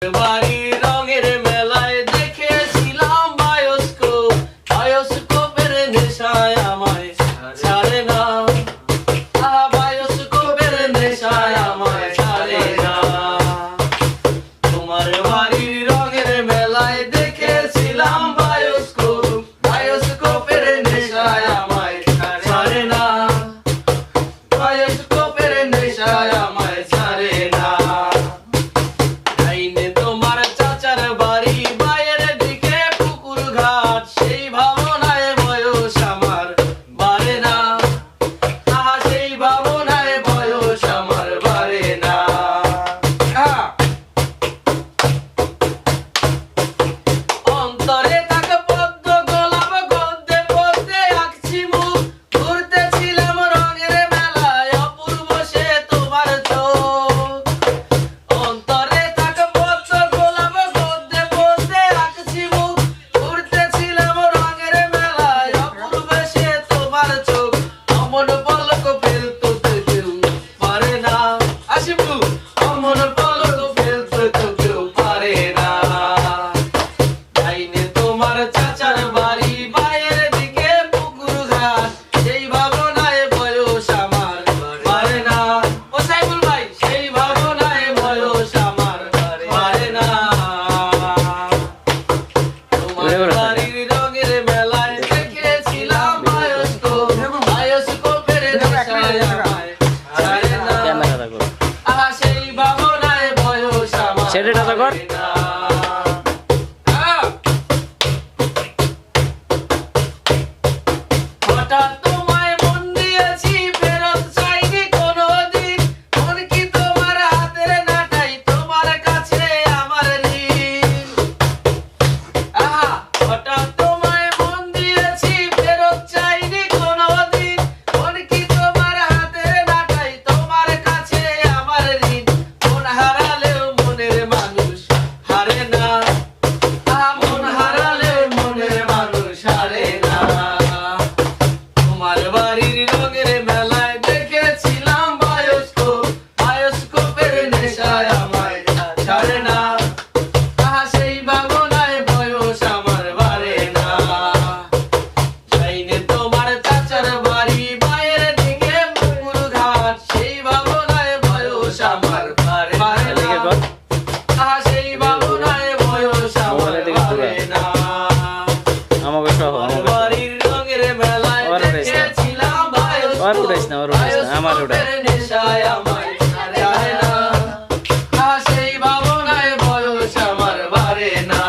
বাড়ির রঙের মেলায় দেখেছিলাম বায়োস্কোপ, বায়োস্কোপের নেশায় আমায় ছাড়ে না, বায়োস্কোপের নেশায় আমায় ছাড়ে না। তোমার বাড়ির রঙের মেলায় দেখেছিলাম বায়োস্কোপ, বায়োস্কোপের নেশায় আমায় ছাড়ে না, বায়োস্কোপের নেশায় আমায় ছাড়ে না। তোমার চাচার বাড়ি বাইরের দিকে পুকুর ঘাট, সেই ভাবনায় বয়স আমার বাড়ে না, সেই ভাবনায় বয়স আমার বাড়ে না। অন্তরে থাকে পদ্ম গোলাপ, গদ্যে পদ্মে আঁকছি মুখ, ঘুরতেছিলাম রঙের মেলায় অপূর্ব সে তোমার চোখ। অন্তরে অমন পলক ফেলতো কেউ পারে না, আসিবু অমন পলক ফেলতো কেউ পারে না। যাইনে তোমার চাচার বাড়ি বাইরের দিকে পুকুর ঘাট, সেই ভাবনায় বয়স আমার পারে না। ও সাইবুল ভাই, সেই ভাবনায় বয়স আমার পারে না। তোমার বাড়ির রঙের মেলায় দেখেছিলাম বায়োস্কোপ, বায়োস্কোপের নেশায় আমায় ছাড়ে না, সেই ভাবনায় বয়স আমার পারে না। হঠাৎ তোমায় মন দিয়েছি, ফেরত চাইনি কোনোদিন, মন কি তোমার হাতের নাটাই, তোমার কাছে আমার ঋণ। হঠাৎ তোমায় মন দিয়েছি, ফেরত চাইনি কোনোদিন, মন কি তোমার হাতের নাটাই, তোমার কাছে আমার ঋণ। মন হারালেও মনের মানুষ হারে না, মন হারালেও মনের মানুষ হারে না। তোমার বাড়ির রঙের মেলায় দেখেছিলাম বায়োস্কোপ, বায়োস্কোপের নেশায় আমায় ছাড়ে না, সেই ভাবনায় বয়স আমার বাড়ে না। যাইনে তোমার চাচার বাড়ি বাইরের দিকে পুকুর ঘাট, সেই ভাবনায় বয়স আমার বাড়ে না, সেই ভাবনায় বয়স আমার বাড়ে না। বাড়ির রঙের মেলায় দেখেছিলাম বায়োস্কোপ, বায়োস্কোপের নেশায় আমায় ছাড়ে না, সেই ভাবনায় বয়স আমার বাড়ে না।